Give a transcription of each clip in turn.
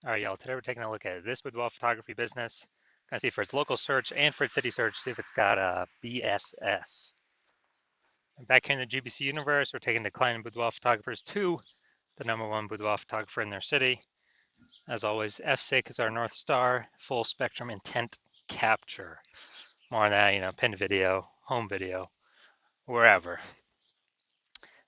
All right, y'all. Today we're taking a look at this boudoir photography business. Gonna see for its local search and for its city search, see if it's got a BSS. And back here in the GBC universe, we're taking declining boudoir photographers to the #1 boudoir photographer in their city. As always, F6 is our North Star, full spectrum intent capture. More on that, pinned video, home video, wherever.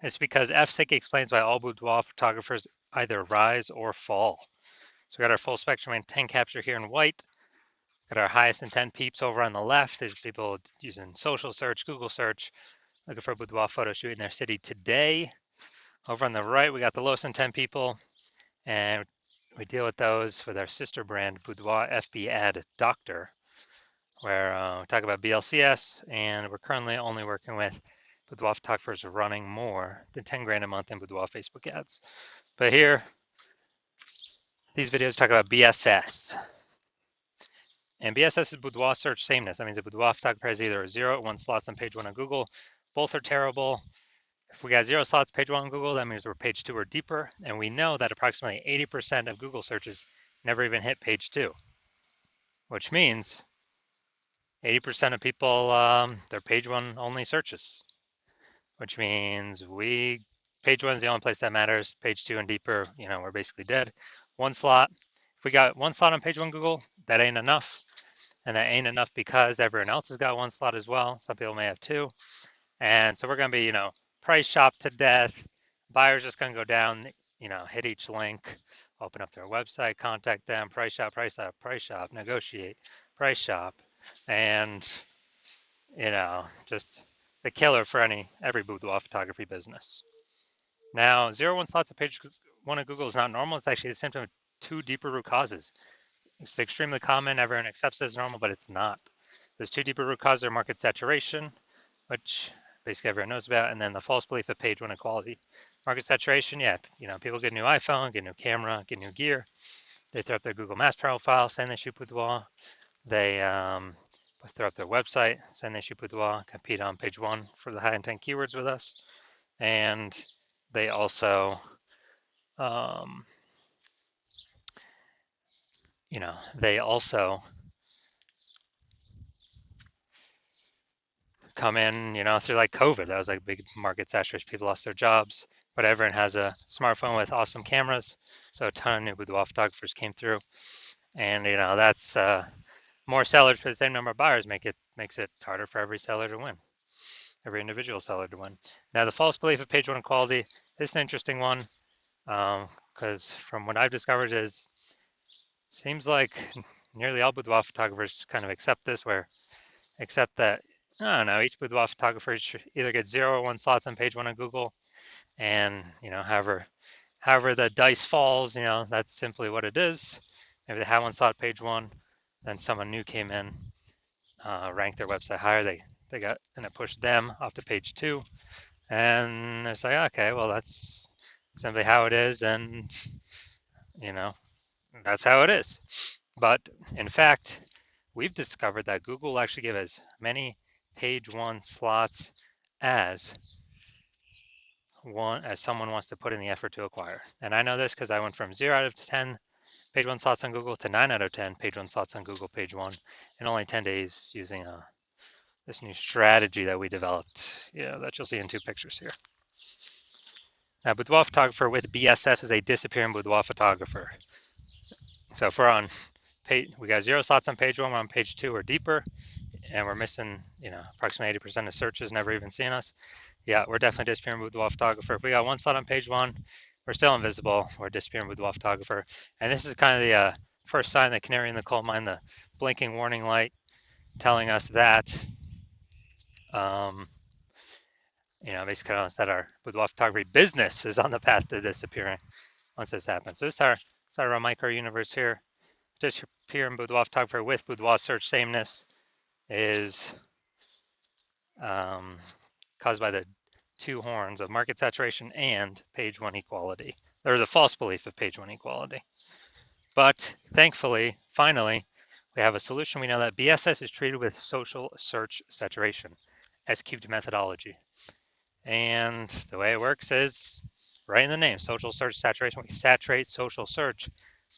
It's because F6 explains why all boudoir photographers either rise or fall. So we got our full spectrum intent capture here in white. Got our highest intent peeps over on the left. There's people using social search, Google search, looking for a boudoir photo shoot in their city today. Over on the right, we got the lowest intent people, and we deal with those with our sister brand, Boudoir FB Ad Doctor, where we talk about BLCS, and we're currently only working with boudoir photographers running more than 10 grand a month in boudoir Facebook ads. But here, these videos talk about BSS. And BSS is boudoir search sameness. That means a boudoir photographer has either 0 or 1 slots on page 1 on Google. Both are terrible. If we got 0 slots page 1 on Google, that means we're page 2 or deeper. And we know that approximately 80% of Google searches never even hit page 2, which means 80% of people, they're page 1 only searches, which means page 1 is the only place that matters. Page 2 and deeper, we're basically dead. 1 slot. If we got 1 slot on page 1 Google, that ain't enough. And that ain't enough because everyone else has got 1 slot as well. Some people may have 2. And so we're going to be, price shop to death. Buyers just going to go down, hit each link, open up their website, contact them, price shop, negotiate, price shop. And, just the killer for every boudoir photography business. Now, 0-1 slots of page 1 of Google is not normal. It's actually a symptom of 2 deeper root causes. It's extremely common. Everyone accepts it as normal, but it's not. There's 2 deeper root causes: market saturation, which basically everyone knows about, and then the false belief of page 1 equality. Market saturation, yeah, people get a new iPhone, get a new camera, get new gear. They throw up their Google Maps profile, saying they shoot boudoir. They throw up their website, saying they shoot boudoir, compete on page 1 for the high intent keywords with us, and they also they also come in, through like COVID. That was like big market saturation. People lost their jobs, but everyone has a smartphone with awesome cameras. So a ton of new boudoir photographers came through, and that's more sellers for the same number of buyers makes it harder for every seller to win, every individual seller to win. Now the false belief of page 1 equality is an interesting one, because from what I've discovered seems like nearly all boudoir photographers kind of accept that, I don't know, each boudoir photographer should either get 0 or 1 slots on page 1 on Google, and however the dice falls, that's simply what it is. If they have 1 slot page 1, then someone new came in, ranked their website higher, they got, and it pushed them off to page 2, and it's like, okay, well, that's simply how it is, and that's how it is. But in fact, we've discovered that Google will actually give as many page 1 slots as someone wants to put in the effort to acquire. And I know this because I went from 0 out of 10 page 1 slots on Google to 9 out of 10 page 1 slots on Google page 1 in only 10 days using this new strategy that we developed, that you'll see in 2 pictures here. Now, boudoir photographer with BSS is a disappearing boudoir photographer. So if we're on page, we got 0 slots on page 1, we're on page 2 or deeper, and we're missing, approximately 80% of searches never even seeing us. Yeah, we're definitely disappearing boudoir photographer. If we got 1 slot on page 1, we're still invisible. We're disappearing boudoir photographer. And this is kind of the first sign, the canary in the coal mine, the blinking warning light telling us that, basically telling us that our boudoir photography business is on the path to disappearing once this happens. So this is our micro universe here. Disappearing boudoir photographer with boudoir search sameness is caused by the 2 horns of market saturation and page 1 equality. There's a false belief of page 1 equality. But thankfully, finally, we have a solution. We know that BSS is treated with social search saturation, S-cubed methodology. And the way it works is right in the name, social search saturation. We saturate social search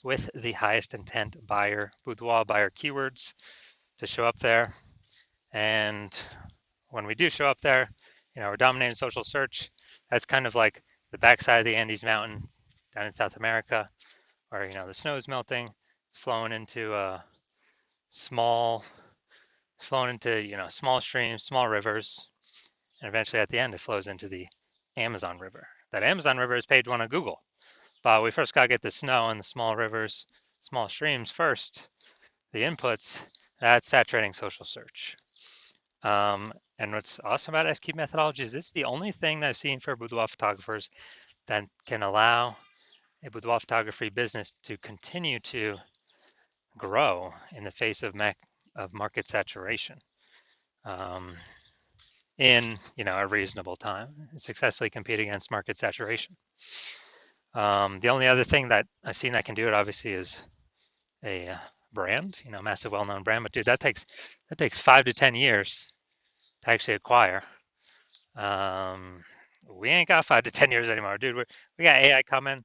with the highest intent buyer, boudoir buyer keywords to show up there. And when we do show up there, we're dominating social search. That's kind of like the backside of the Andes Mountain down in South America, where the snow's melting. It's flowing into small streams, small rivers, and eventually at the end it flows into the Amazon River. That Amazon River is page one on Google, but we first got to get the snow and the small rivers, small streams first. The inputs, that's saturating social search. And what's awesome about SQ methodology is it's the only thing that I've seen for boudoir photographers that can allow a boudoir photography business to continue to grow in the face of market saturation in a reasonable time, successfully compete against market saturation. The only other thing that I've seen that can do it obviously is a brand, massive well-known brand, but dude, that takes 5 to 10 years to actually acquire. We ain't got 5 to 10 years anymore, dude. We got AI coming,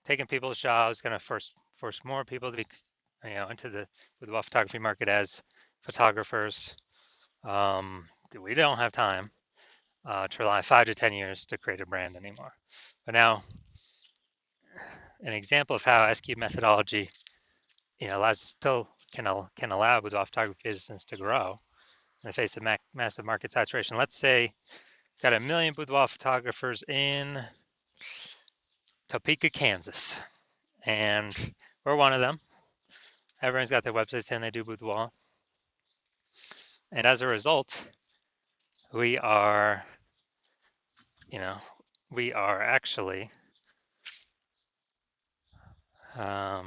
taking people's jobs, gonna force more people to be, into the photography market as photographers. We don't have time to rely 5 to 10 years to create a brand anymore. But now, an example of how SQ methodology, still can allow boudoir photography business to grow in the face of massive market saturation. Let's say got 1 million boudoir photographers in Topeka, Kansas, and we're one of them. Everyone's got their website saying they do boudoir, and as a result, we are actually now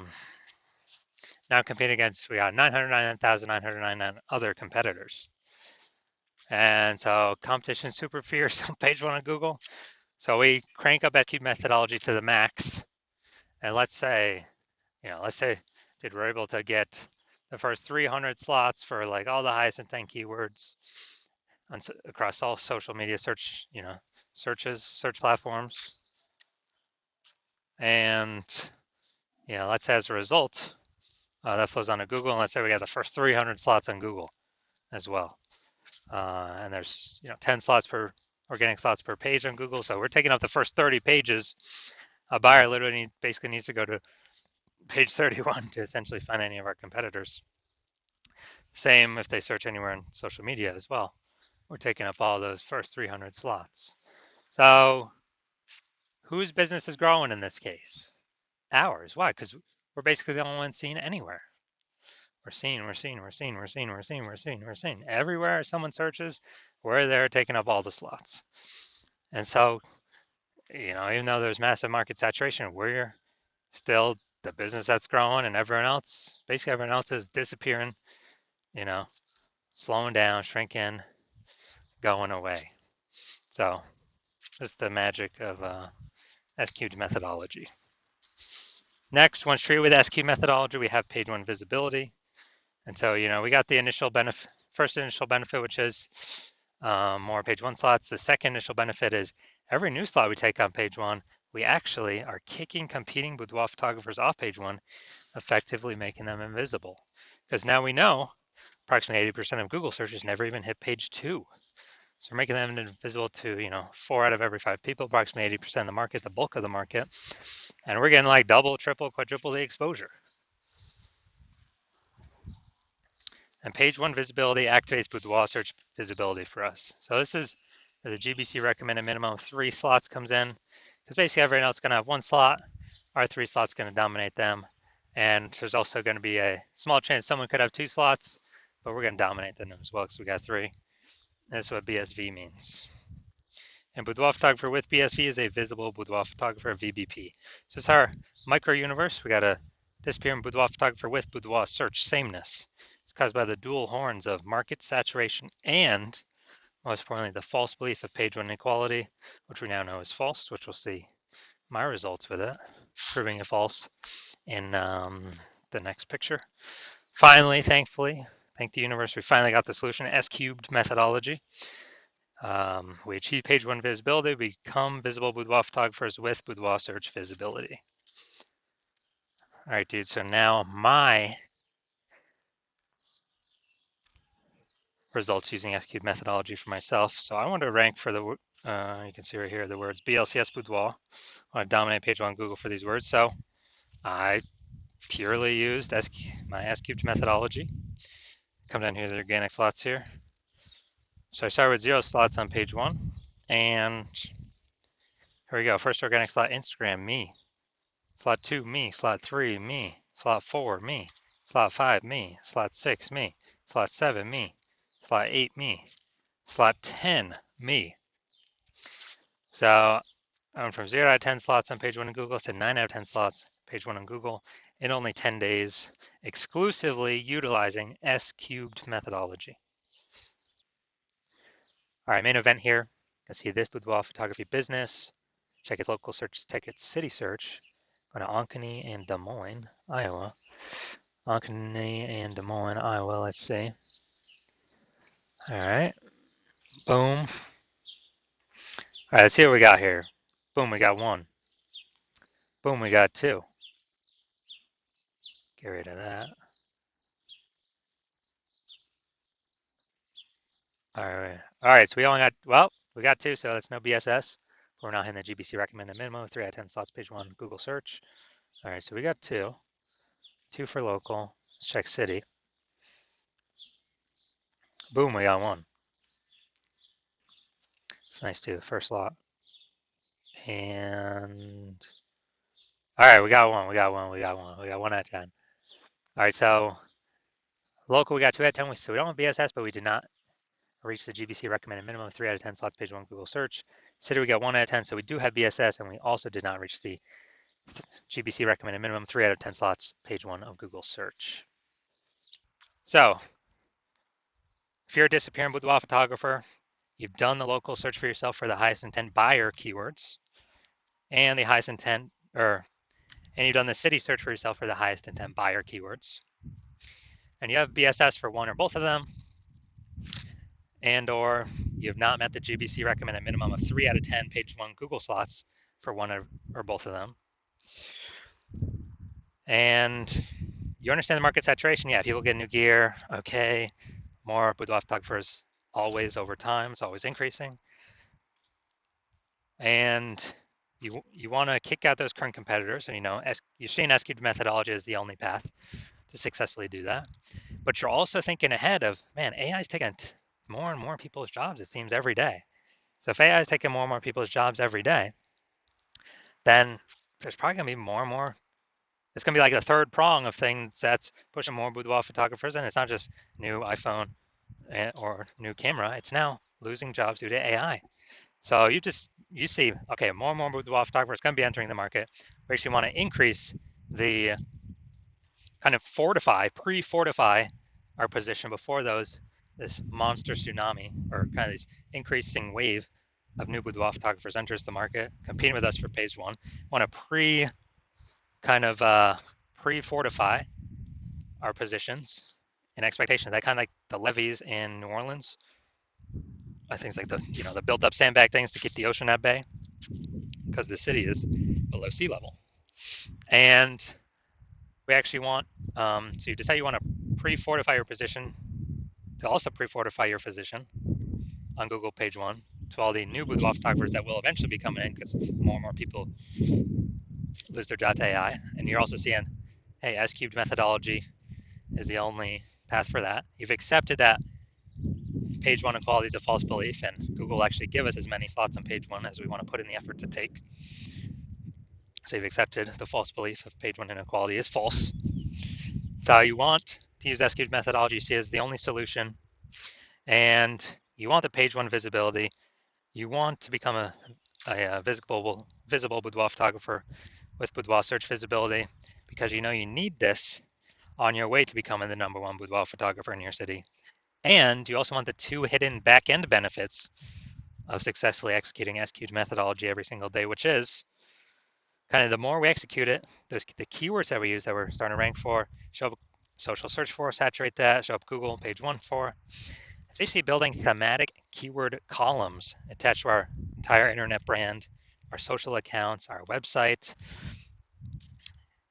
competing against, we got 999,999 other competitors. And so competition is super fierce on page one on Google. So we crank up SQ methodology to the max. And let's say dude, we're able to get the first 300 slots for like all the highest intent keywords across all social media search platforms. And let's say as a result, that flows onto Google, and let's say we got the first 300 slots on Google as well. And there's 10 organic slots per page on Google, so we're taking up the first 30 pages. A buyer literally basically needs to go to page 31 to essentially find any of our competitors. Same if they search anywhere in social media as well. We're taking up all those first 300 slots. So whose business is growing in this case? Ours. Why? Because we're basically the only ones seen anywhere. We're seen. Everywhere someone searches, we're there taking up all the slots. And so, even though there's massive market saturation, we're still the business that's growing, and everyone else is disappearing, slowing down, shrinking, going away. So that's the magic of SQ methodology. Next, once treated with SQ methodology, we have page one visibility. And so, we got the first initial benefit, which is more page one slots. The second initial benefit is every new slot we take on page one, we actually are kicking competing boudoir photographers off page one, effectively making them invisible. Because now we know approximately 80% of Google searches never even hit page two. So we're making them invisible to, 4 out of every 5 people, approximately 80% of the market, the bulk of the market. And we're getting like double, triple, quadruple the exposure. And page one visibility activates boudoir search visibility for us. So this is where the GBC recommended minimum of 3 slots comes in, because basically everyone else is going to have 1 slot. Our 3 slots going to dominate them. And there's also going to be a small chance someone could have 2 slots, but we're going to dominate them as well because we got 3. And that's what BSV means. And boudoir photographer with BSV is a visible boudoir photographer, VBP. So it's our micro universe. We got a disappearing boudoir photographer with boudoir search sameness. It's caused by the dual horns of market saturation and, most importantly, the false belief of page one inequality, which we now know is false, which we'll see my results with it, proving it false in the next picture. Finally, thankfully, thank the universe, we finally got the solution, S-cubed methodology. We achieve page one visibility, we become visible boudoir photographers with boudoir search visibility. All right, dude. So now my results using SQ methodology for myself. So I want to rank for the, you can see right here, the words BLCS Boudoir. I want to dominate page one Google for these words. So I purely used my S-cubed methodology. Come down here to the organic slots here. So I started with 0 slots on page one. And here we go. First organic slot, Instagram, me. Slot 2, me. Slot 3, me. Slot 4, me. Slot 5, me. Slot 6, me. Slot 7, me. Slot 8, me. Slot 10, me. So I went from 0 out of 10 slots on page one in Google to 9 out of 10 slots page one on Google in only 10 days, exclusively utilizing S-cubed methodology. All right, main event here. You can see this Boudoir Photography Business. Check its local search, check its city search. Go to Ankeny and Des Moines, Iowa. Ankeny and Des Moines, Iowa, let's see. All right, boom. All right, let's see what we got here. Boom, we got 1. Boom, we got 2. Get rid of that. All right, so we only got, well, we got 2, so that's no BSS. We're not hitting the GBC recommended minimum, 3 out of 10 slots, page one, Google search. All right, so we got 2. 2 for local. Let's check city. Boom, we got 1. It's nice too, first lot. And all right, we got 1, we got 1, we got 1. We got 1 out of 10. All right, so local, we got 2 out of 10. So we don't have BSS, but we did not reach the GBC recommended minimum, 3 out of 10 slots, page one, Google search. City, we got 1 out of 10. So we do have BSS, and we also did not reach the GBC recommended minimum, 3 out of 10 slots, page one of Google search. So if you're a disappearing boudoir photographer, you've done the local search for yourself for the highest intent buyer keywords and the highest intent, and you've done the city search for yourself for the highest intent buyer keywords. And you have BSS for one or both of them, and or you have not met the GBC recommended minimum of 3 out of 10 page one Google slots for one or both of them. And you understand the market saturation. Yeah, people get new gear. Okay, more boudoir photographers always over time. It's always increasing. And you want to kick out those current competitors. And you're seeing S-cubed methodology as the only path to successfully do that. But you're also thinking ahead of, man, AI is taking more and more people's jobs, it seems, every day. So if AI is taking more and more people's jobs every day, then there's probably going to be more and more. It's going to be like the third prong of things that's pushing more boudoir photographers. And it's not just new iPhone or new camera. It's now losing jobs due to AI. So you see, okay, more and more boudoir photographers going to be entering the market. We actually want to increase the kind of pre-fortify our position before this monster tsunami or kind of this increasing wave of new boudoir photographers enters the market, competing with us for page one. Want to pre-fortify our positions in expectation. That kind of like the levees in New Orleans. I think it's like the built-up sandbag things to keep the ocean at bay because the city is below sea level. And we actually want to decide you want to pre-fortify your position to also pre-fortify your position on Google page one to all the new boudoir photographers that will eventually be coming in because more and more people lose their job to AI. And you're also seeing, hey, S-cubed methodology is the only path for that. You've accepted that page one equality is a false belief, and Google will actually give us as many slots on page one as we want to put in the effort to take. So you've accepted the false belief of page one inequality is false. So you want to use S-cubed methodology, you see as the only solution, and you want the page one visibility. You want to become a visible boudoir photographer with boudoir search visibility because you need this on your way to becoming the #1 boudoir photographer in your city. And you also want the 2 hidden back-end benefits of successfully executing S-cubed methodology every single day, which is kind of the more we execute it, the keywords that we use that we're starting to rank for, show up social search for, saturate that, show up Google page one for. It's basically building thematic keyword columns attached to our entire internet brand, our social accounts, our website.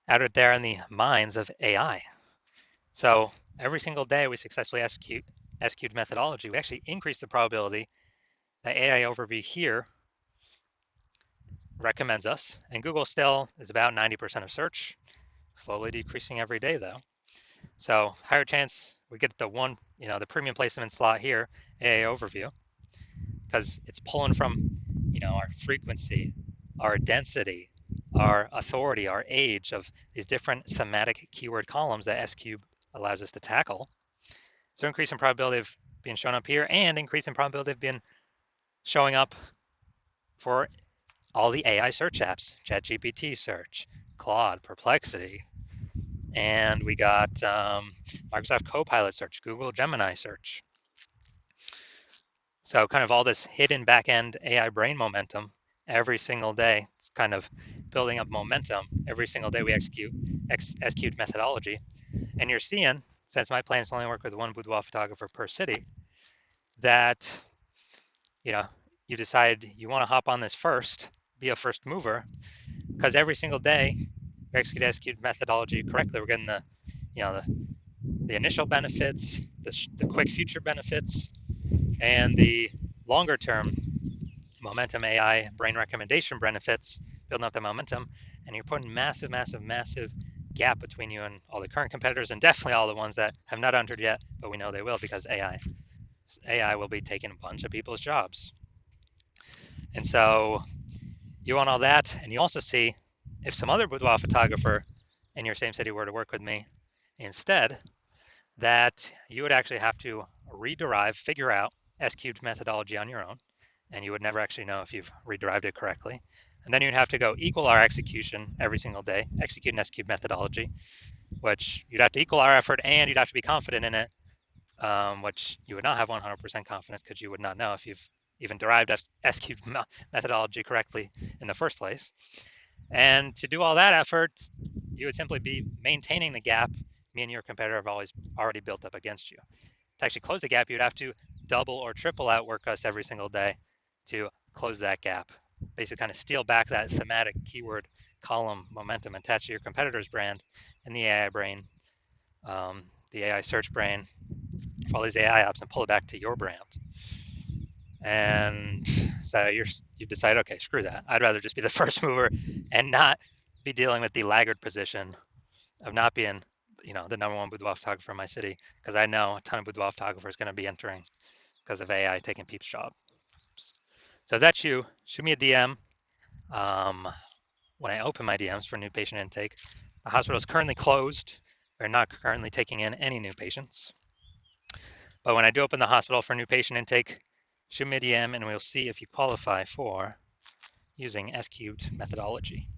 out there in the minds of AI. So every single day we successfully execute methodology, we actually increase the probability that AI overview here recommends us, and Google still is about 90% of search, slowly decreasing every day though. So higher chance we get the one, the premium placement slot here, AI overview, because it's pulling from, our frequency, our density, our authority, our age of these different thematic keyword columns that SCube allows us to tackle. So increase in probability of being shown up here and increase in probability of being showing up for all the AI search apps, ChatGPT search, Claude, Perplexity, and we got Microsoft Copilot search, Google Gemini search. So kind of all this hidden back-end AI brain momentum every single day. It's kind of building up momentum every single day we execute methodology. And you're seeing, since my plan is to only work with one boudoir photographer per city, that you decide you want to hop on this first, be a first mover, because every single day we execute methodology correctly. We're getting the initial benefits, the quick future benefits, and the longer term momentum AI brain recommendation benefits, building up the momentum, and you're putting massive gap between you and all the current competitors, and definitely all the ones that have not entered yet, but we know they will because AI will be taking a bunch of people's jobs. And so you want all that, and you also see if some other boudoir photographer in your same city were to work with me instead, that you would actually have to figure out S-cubed methodology on your own, and you would never actually know if you've rederived it correctly. And then you'd have to go equal our execution every single day, execute an S-cubed methodology, which you'd have to equal our effort and you'd have to be confident in it, which you would not have 100% confidence because you would not know if you've even derived S-cubed methodology correctly in the first place. And to do all that effort, you would simply be maintaining the gap me and your competitor have already built up against you. To actually close the gap, you'd have to double or triple outwork us every single day to close that gap. Basically kind of steal back that thematic keyword column momentum attached to your competitor's brand in the AI brain, the AI search brain, for all these AI apps, and pull it back to your brand. And so you've decided, okay, screw that. I'd rather just be the first mover and not be dealing with the laggard position of not being, the number one boudoir photographer in my city, because I know a ton of boudoir photographers going to be entering because of AI taking Peep's job. So if that's you, shoot me a DM. When I open my DMs for new patient intake, the hospital is currently closed. We're not currently taking in any new patients. But when I do open the hospital for new patient intake, shoot me a DM and we'll see if you qualify for using S-cubed methodology.